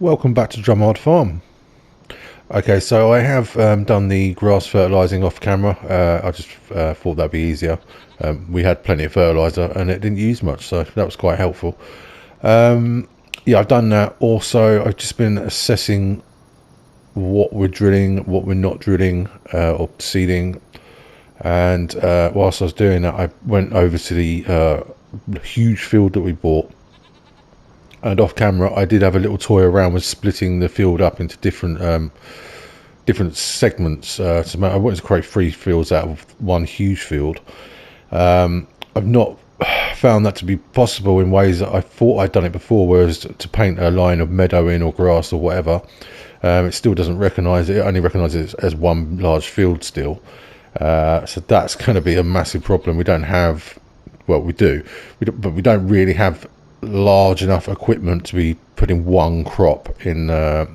Welcome back to Drumard Farm. Okay, so I have done the grass fertilising off camera. I just thought that'd be easier. We had plenty of fertiliser and it didn't use much, so that was quite helpful. Yeah, I've done that. Also, I've just been assessing what we're drilling, what we're not drilling, or seeding. And whilst I was doing that, I went over to the huge field that we bought. And off camera, I did have a little toy around with splitting the field up into different segments. So I wanted to create 3 fields out of one huge field. I've not found that to be possible in ways that I thought I'd done it before, whereas to paint a line of meadow in or grass or whatever, it still doesn't recognise it. It only recognises it as one large field still. So that's going to be a massive problem. We don't have, well, we do, but we don't really have large enough equipment to be putting one crop in a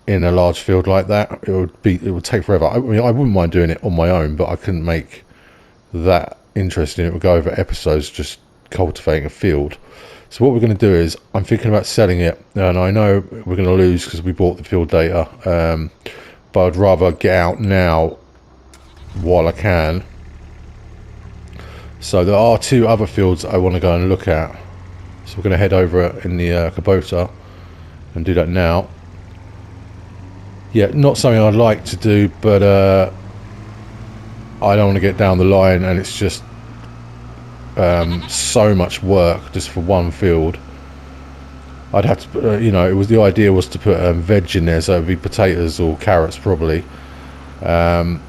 large field like that. It would take forever. I mean, I wouldn't mind doing it on my own, but I couldn't make that interesting. It would go over episodes just cultivating a field. So what we're going to do is, I'm thinking about selling it, and I know we're going to lose because we bought the field data, but I'd rather get out now while I can. So there are 2 other fields I want to go and look at. So we're going to head over in the Kubota and do that now. Yeah, not something I'd like to do, but I don't want to get down the line and it's just so much work just for one field. I'd have to, the idea was to put veg in there, so it would be potatoes or carrots probably, and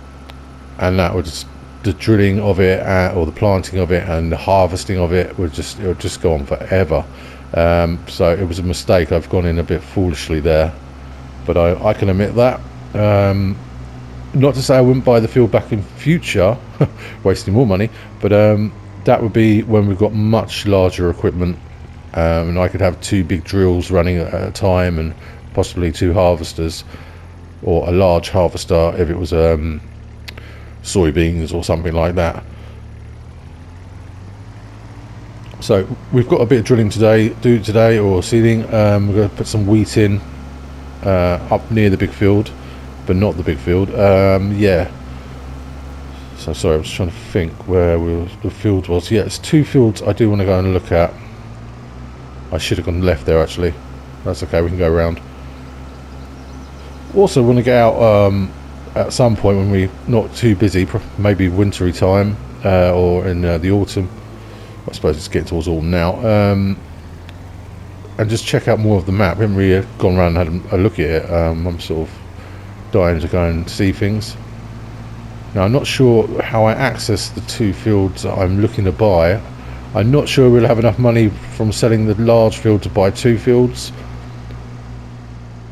that would just, the drilling of it or the planting of it and the harvesting of it would just go on forever. So it was a mistake. I've gone in a bit foolishly there, but I can admit that. Not to say I wouldn't buy the field back in future, wasting more money, but that would be when we've got much larger equipment, and I could have 2 big drills running at a time and possibly 2 harvesters, or a large harvester if it was soybeans or something like that. So we've got a bit of drilling today or seeding. We're going to put some wheat in up near the big field, but not the big field. Yeah, so sorry, I was trying to think where the field was. Yeah, it's 2 fields I do want to go and look at. I should have gone left there actually. That's okay, we can go around. Also want to get out at some point when we're not too busy, maybe wintry time, or in the autumn. I suppose it's getting towards autumn now, and just check out more of the map. I haven't really gone around and had a look at it. I'm sort of dying to go and see things. Now I'm not sure how I access the 2 fields that I'm looking to buy. I'm not sure we'll have enough money from selling the large field to buy 2 fields,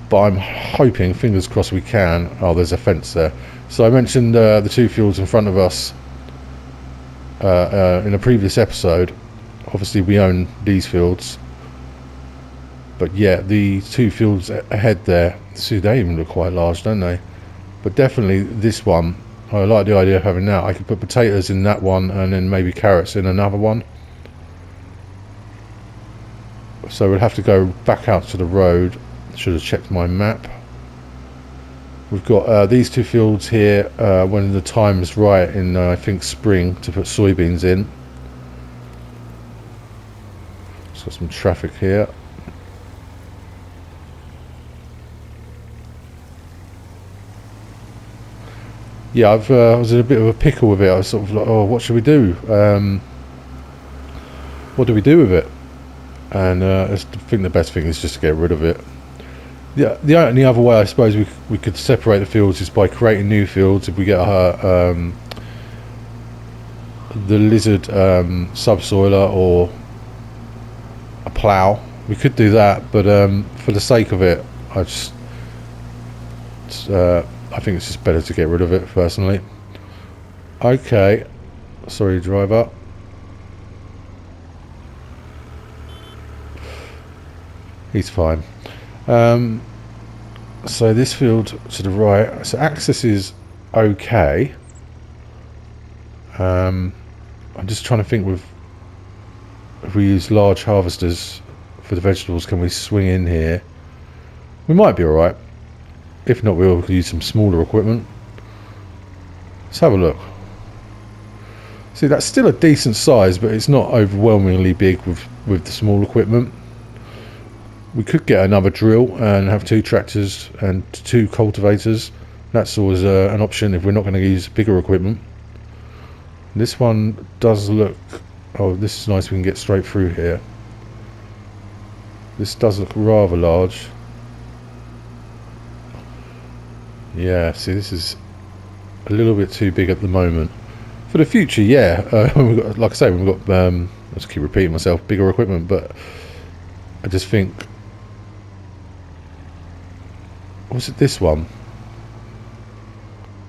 but I'm hoping, fingers crossed, we can. Oh, there's a fence there. So I mentioned the 2 fields in front of us in a previous episode. Obviously we own these fields, but yeah, the 2 fields ahead there, see, they even look quite large, don't they? But definitely this one, I like the idea of having that. I could put potatoes in that one and then maybe carrots in another one. So we'll have to go back out to the road. Should have checked my map. We've got these 2 fields here when the time is right in I think spring to put soybeans in. Just got some traffic here. Yeah, I was in a bit of a pickle with it. I was sort of like, oh, what should we do? What do we do with it? And I think the best thing is just to get rid of it. Yeah, the only other way I suppose we could separate the fields is by creating new fields. If we get the lizard subsoiler or a plough, we could do that, but for the sake of it, I think it's just better to get rid of it personally. Okay, sorry driver. He's fine. So this field to the right, so access is okay. I'm just trying to think, if we use large harvesters for the vegetables, can we swing in here? We might be alright. If not, we'll use some smaller equipment. Let's have a look. See, that's still a decent size, but it's not overwhelmingly big with the small equipment. We could get another drill and have 2 tractors and 2 cultivators. That's always an option if we're not going to use bigger equipment. This one does look... Oh, this is nice, we can get straight through here. This does look rather large. Yeah, see, this is a little bit too big at the moment. For the future, yeah. We've got, like I say, we've got... I just keep repeating myself, bigger equipment, but I just think... Was it this one?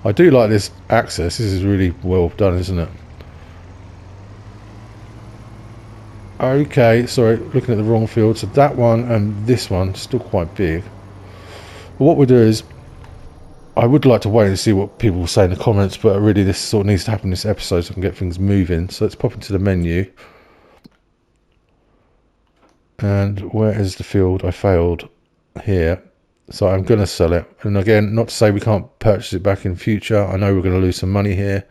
I do like this access. This is really well done, isn't it? Okay, sorry, looking at the wrong field. So that one and this one still quite big. But what we'll do is, I would like to wait and see what people will say in the comments, but really this sort of needs to happen in this episode so I can get things moving. So let's pop into the menu. And where is the field? I failed here. So I'm going to sell it. And again, not to say we can't purchase it back in future. I know we're going to lose some money here,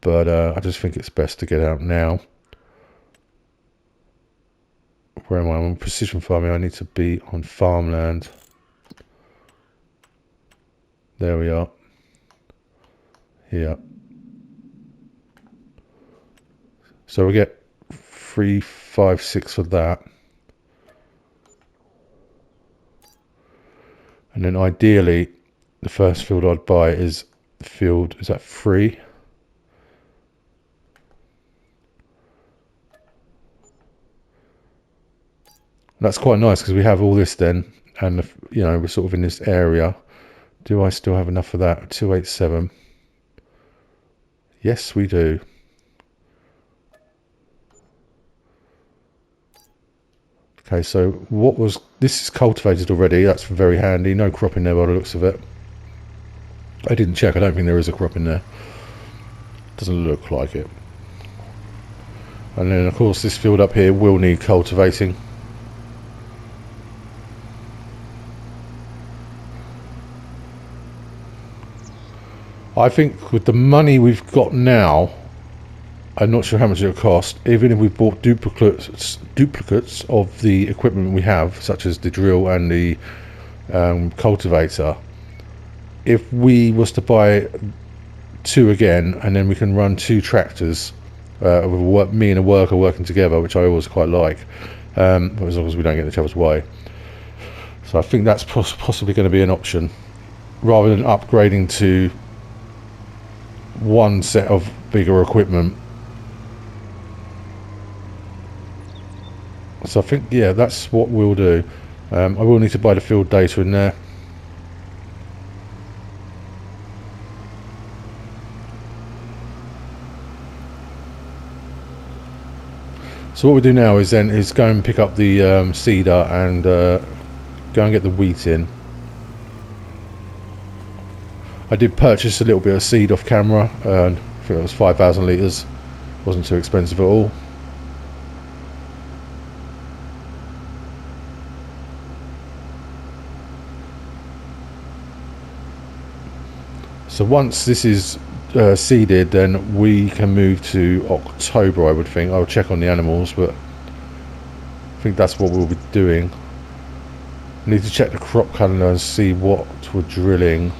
but I just think it's best to get out now. Where am I? I'm on precision farming. I need to be on farmland. There we are. Here. So we get 3, 5, 6 for that. And then ideally, the first field I'd buy is field, is that 3? That's quite nice because we have all this then, and you know, we're sort of in this area. Do I still have enough of that? 287. Yes, we do. Okay, so what was... This is cultivated already. That's very handy. No crop in there by the looks of it. I didn't check. I don't think there is a crop in there. Doesn't look like it. And then, of course, this field up here will need cultivating. I think with the money we've got now, I'm not sure how much it'll cost. Even if we bought duplicates of the equipment we have, such as the drill and the cultivator, if we was to buy 2 again, and then we can run 2 tractors, with me and a worker working together, which I always quite like, as long as we don't get in each other's way. So I think that's possibly going to be an option, rather than upgrading to 1 set of bigger equipment. So I think, yeah, that's what we'll do. I will need to buy the field data in there. So what we do now is go and pick up the seeder and go and get the wheat in. I did purchase a little bit of seed off camera. I think it was 5,000 litres. Wasn't too expensive at all. So once this is seeded, then we can move to October, I would think. I'll check on the animals, but I think that's what we'll be doing. I need to check the crop calendar and see what we're drilling.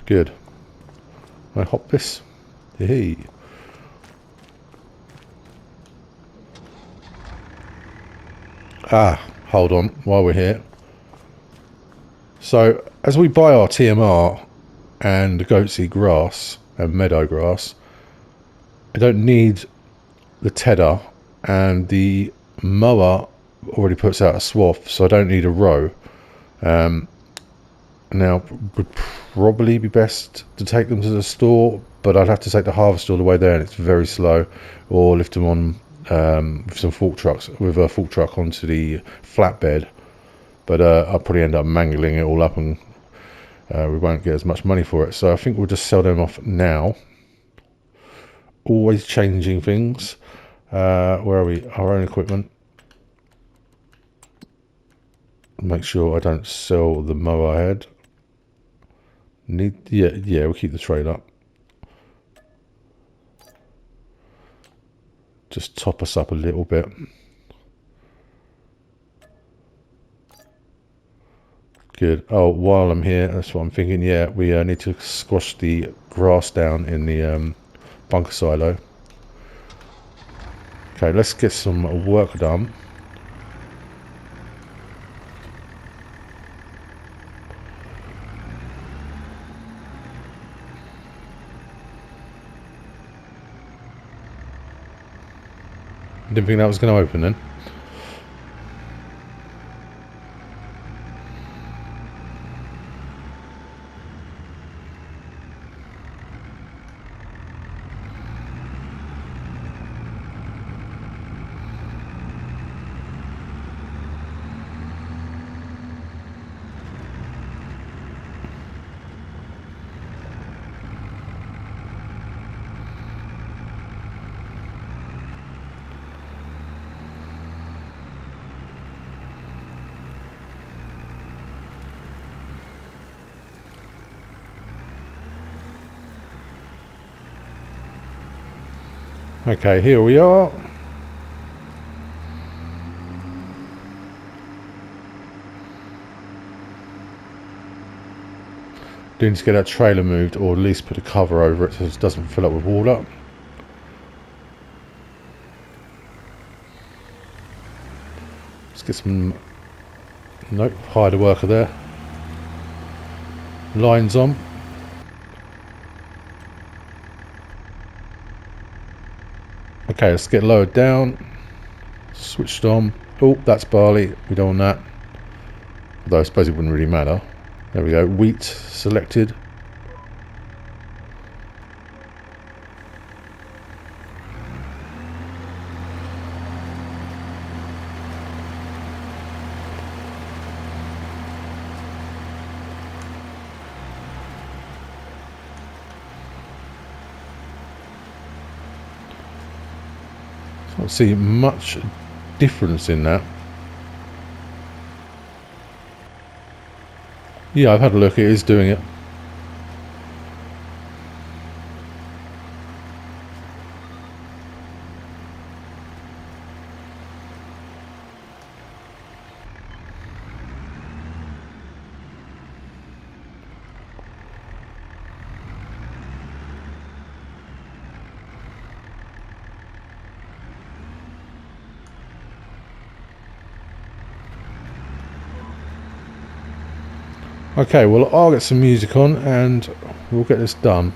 Good. I hop this. Hey. Hold on while we're here. So as we buy our TMR and goatsy grass and meadow grass, I don't need the tedder, and the mower already puts out a swath, so I don't need a row. Now would probably be best to take them to the store, but I'd have to take the harvester all the way there, and it's very slow, or lift them on with some fork trucks, with a fork truck onto the flatbed. But I'll probably end up mangling it all up and we won't get as much money for it. So I think we'll just sell them off now. Always changing things. Where are we? Our own equipment. Make sure I don't sell the mower head. Yeah, we'll keep the trade up. Just top us up a little bit. Good. Oh, while I'm here, that's what I'm thinking. Yeah, we need to squash the grass down in the bunker silo. Okay, let's get some work done. Didn't think that was going to open then. Okay, here we are. Do need to get that trailer moved, or at least put a cover over it so it doesn't fill up with water. Let's get some... Nope, hide a worker there. Lines on. Okay, let's get lowered down. Switched on. Oh, that's barley. We don't want that. Although I suppose it wouldn't really matter. There we go. Wheat selected. I don't see much difference in that. Yeah, I've had a look. It is doing it. Okay, well, I'll get some music on and we'll get this done.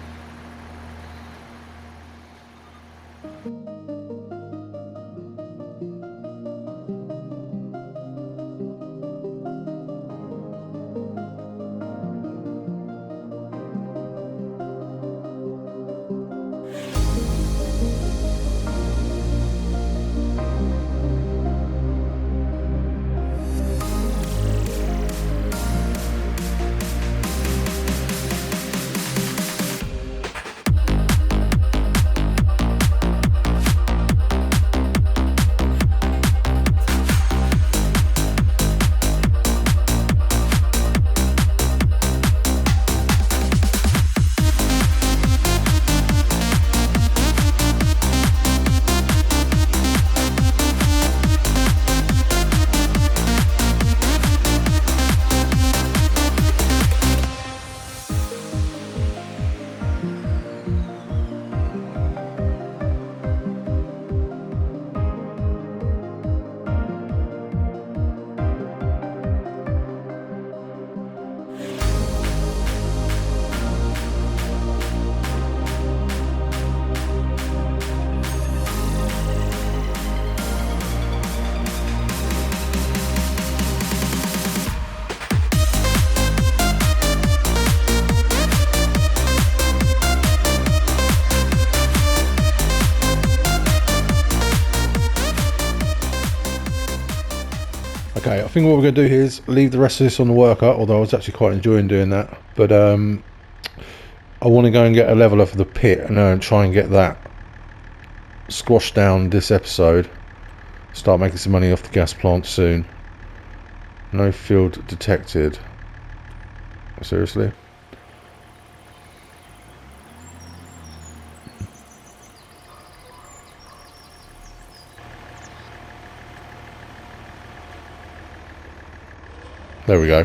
Okay, I think what we're going to do here is leave the rest of this on the worker, although I was actually quite enjoying doing that. But I want to go and get a leveler for the pit and try and get that squashed down this episode. Start making some money off the gas plant soon. No field detected. Seriously? There we go.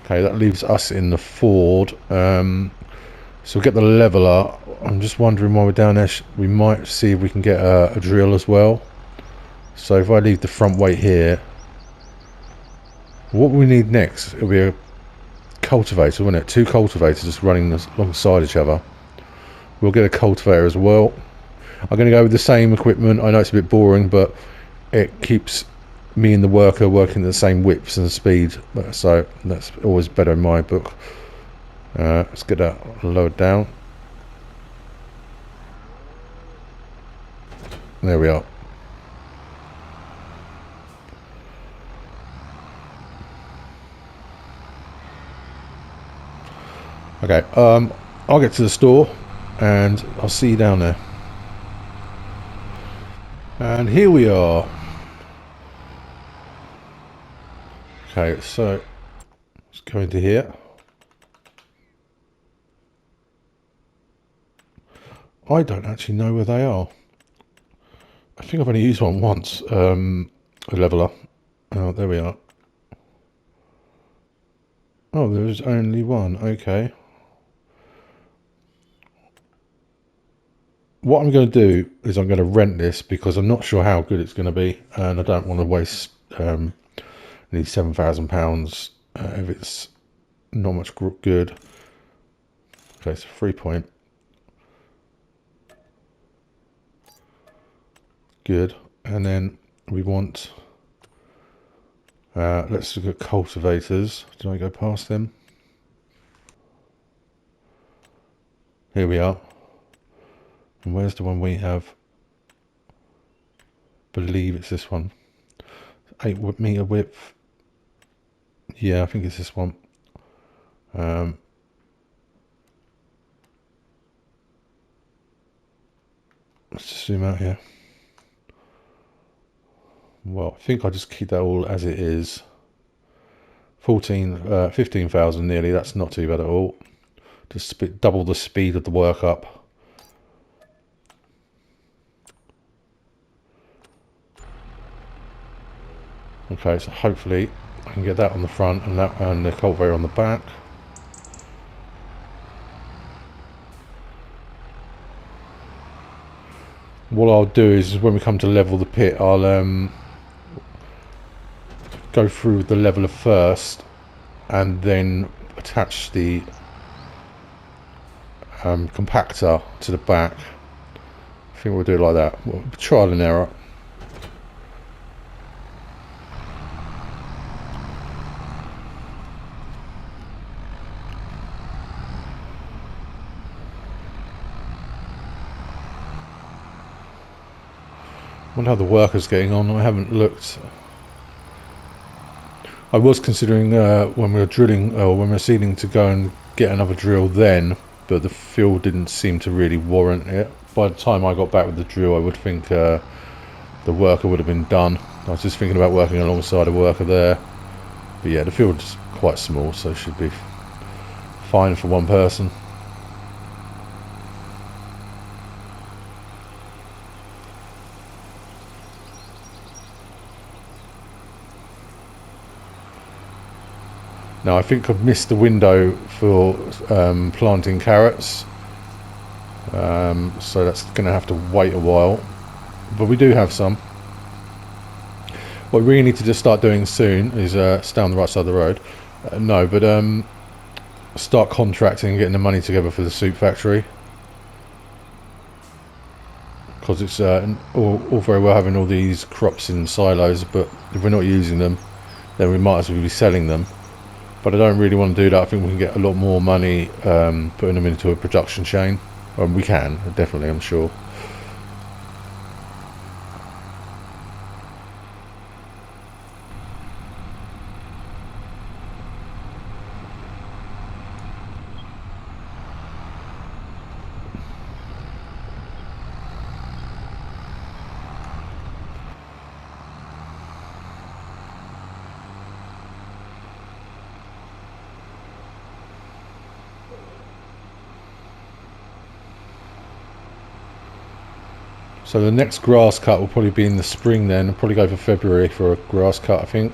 Okay, that leaves us in the Ford. So we'll get the leveler. I'm just wondering while we're down there, we might see if we can get a drill as well. So if I leave the front weight here, what we need next, it'll be a cultivator, won't it? 2 cultivators just running alongside each other. We'll get a cultivator as well. I'm going to go with the same equipment. I know it's a bit boring, but it keeps me and the worker working at the same widths and speed, so that's always better in my book. Let's get that lowered down. There we are. Okay, I'll get to the store and I'll see you down there. And here we are. Okay, so let's go into here. I don't actually know where they are. I think I've only used one once, a leveler. Oh, there we are. Oh, there's only one, okay. What I'm going to do is I'm going to rent this because I'm not sure how good it's going to be, and I don't want to waste nearly £7,000 if it's not much good. Okay, so 3 point. Good. And then we want, let's look at cultivators. Did I go past them? Here we are. And where's the one we have? Believe it's this one. 8 meter width. Yeah, I think it's this one. Let's just zoom out here. Well, I think I'll just keep that all as it is. 15,000 nearly. That's not too bad at all. Just double the speed of the work up. Okay, so hopefully I can get that on the front and that and the cultivator on the back. What I'll do is when we come to level the pit, I'll go through the leveler first and then attach the compactor to the back. I think we'll do it like that. Well, trial and error. Wonder how the worker's getting on. I haven't looked. I was considering when we were drilling or when we were seeding to go and get another drill then, but the field didn't seem to really warrant it. By the time I got back with the drill, I would think the worker would have been done. I was just thinking about working alongside a worker there, but yeah, the field's quite small, so it should be fine for one person. Now I think I've missed the window for planting carrots, so that's going to have to wait a while, but we do have some. What we really need to just start doing soon is stay on the right side of the road. No, but start contracting and getting the money together for the soup factory, because it's all very well having all these crops in silos, but if we're not using them, then we might as well be selling them. But I don't really want to do that. I think we can get a lot more money putting them into a production chain. We can, definitely, I'm sure. So the next grass cut will probably be in the spring then. I'll probably go for February for a grass cut, I think.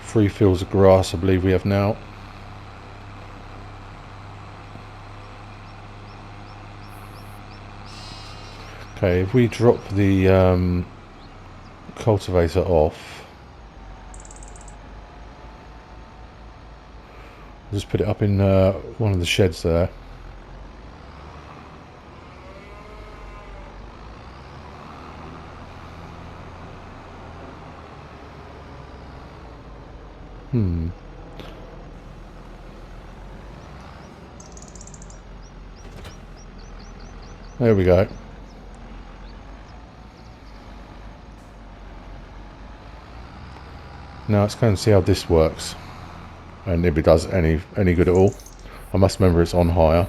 3 fields of grass I believe we have now. Okay, if we drop the cultivator off, just put it up in one of the sheds there. There we go. Now let's go and see how this works, and if it does any good at all. I must remember it's on higher.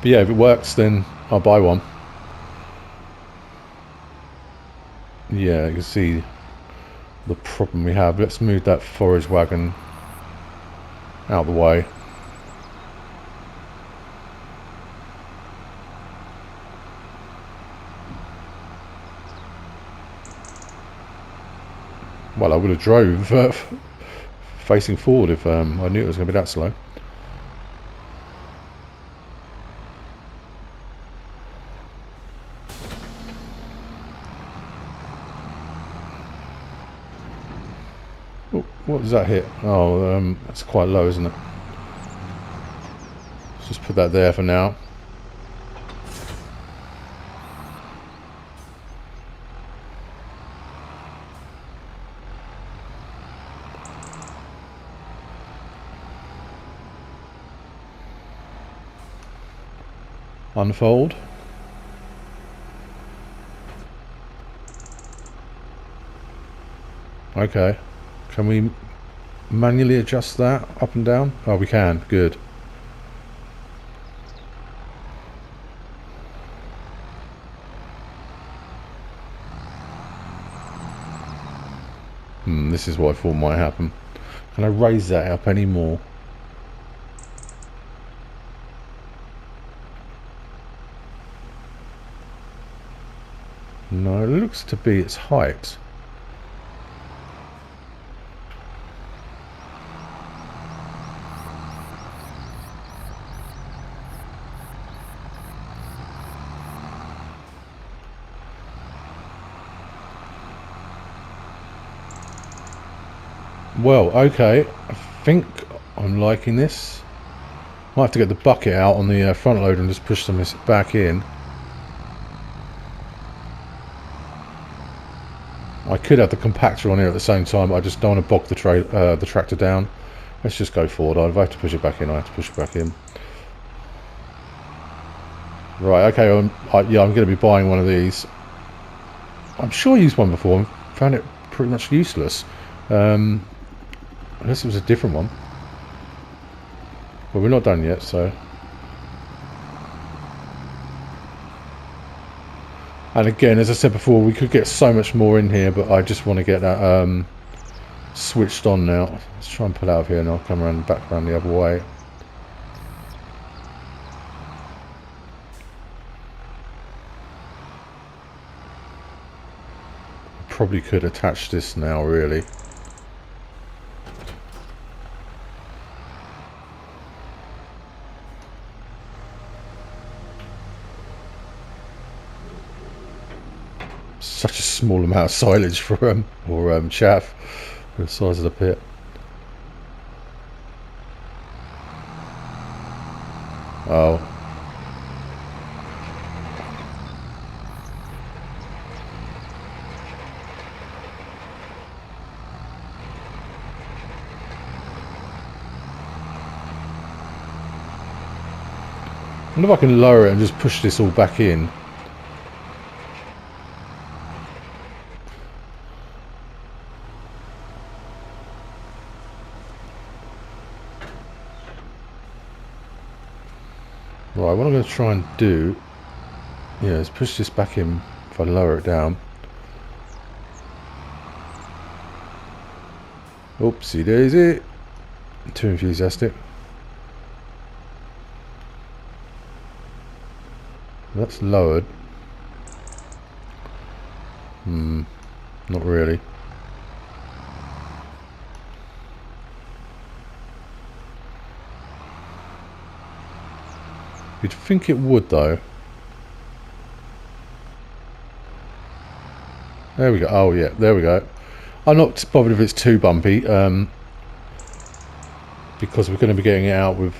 But yeah, if it works, then I'll buy one. Yeah, you can see the problem we have. Let's move that forage wagon out of the way. Well, I would have drove facing forward if I knew it was going to be that slow. Oh, what does that hit? Oh, that's quite low, isn't it? Let's just put that there for now. Unfold. Okay. Can we manually adjust that up and down? Oh, we can. Good. This is what I thought might happen. Can I raise that up any more? No, it looks to be its height. Well, okay, I think I'm liking this. Might have to get the bucket out on the front loader and just push some of this back in. I could have the compactor on here at the same time, but I just don't want to bog the tractor down. Let's just go forward. If I have to push it back in, I have to push it back in. Right, okay, yeah, I'm going to be buying one of these. I'm sure I used one before and found it pretty much useless. Unless it was a different one. Well, we're not done yet, so... And again, as I said before, we could get so much more in here, but I just want to get that switched on now. Let's try and pull out of here and I'll come around back around the other way. Probably could attach this now, really. Such a small amount of silage for chaff for the size of the pit. Oh. I wonder if I can lower it and just push this all back in. Right, what I'm going to try and do, yeah, is push this back in if I lower it down. Oopsie daisy. Too enthusiastic. That's lowered. Not really. You'd think it would though. There we go. Oh yeah, there we go. I'm not bothered if it's too bumpy, because we're going to be getting it out with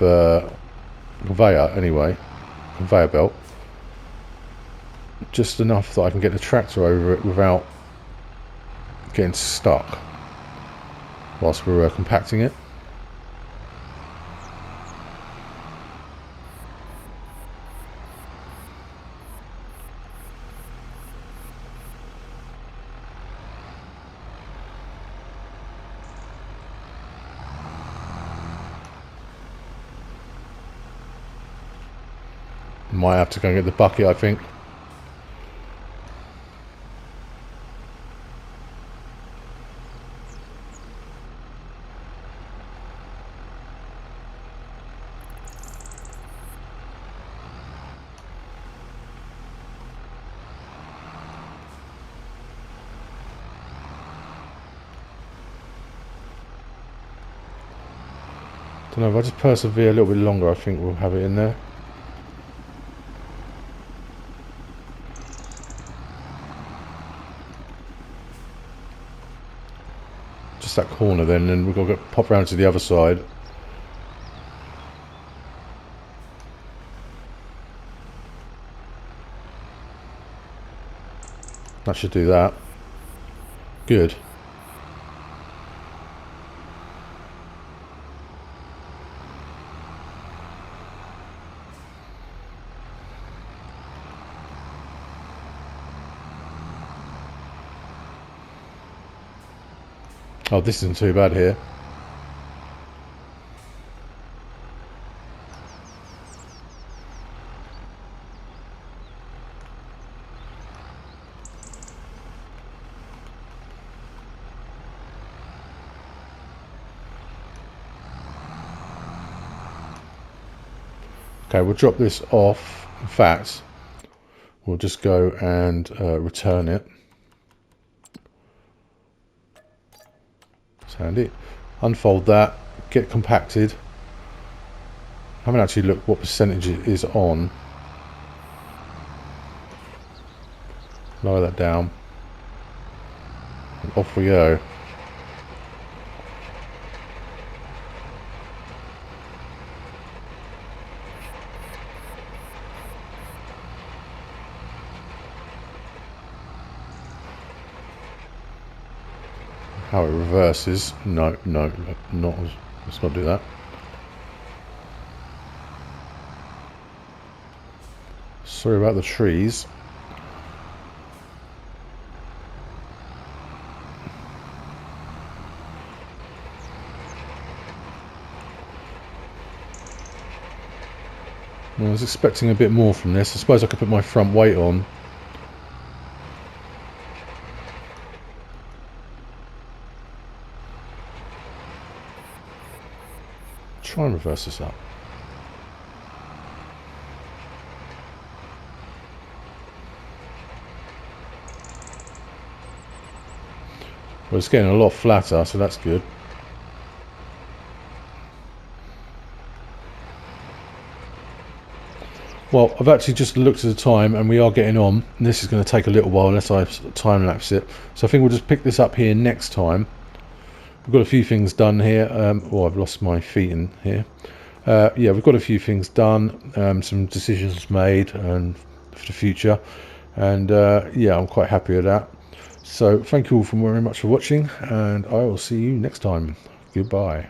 conveyor anyway, conveyor belt. Just enough that I can get the tractor over it without getting stuck whilst we're compacting it. Might have to go and get the bucket, I think. Don't know, if I just persevere a little bit longer, I think we'll have it in there. Just that corner then, and we've got to pop round to the other side. That should do that. Good. Oh, this isn't too bad here. Okay, we'll drop this off. In fact, we'll just go and return it. That's handy. Unfold that, get compacted. I haven't actually looked what percentage it is on. Lower that down. And off we go. How it reverses. No, not. Let's not do that. Sorry about the trees. I was expecting a bit more from this. I suppose I could put my front weight on. Try and reverse this up. Well, it's getting a lot flatter, so that's good. Well, I've actually just looked at the time and we are getting on. And this is going to take a little while unless I time lapse it. So I think we'll just pick this up here next time. We've got a few things done here. Oh, I've lost my feet in here. Yeah, we've got a few things done. Some decisions made and for the future. And yeah, I'm quite happy with that. So thank you all very much for watching. And I will see you next time. Goodbye.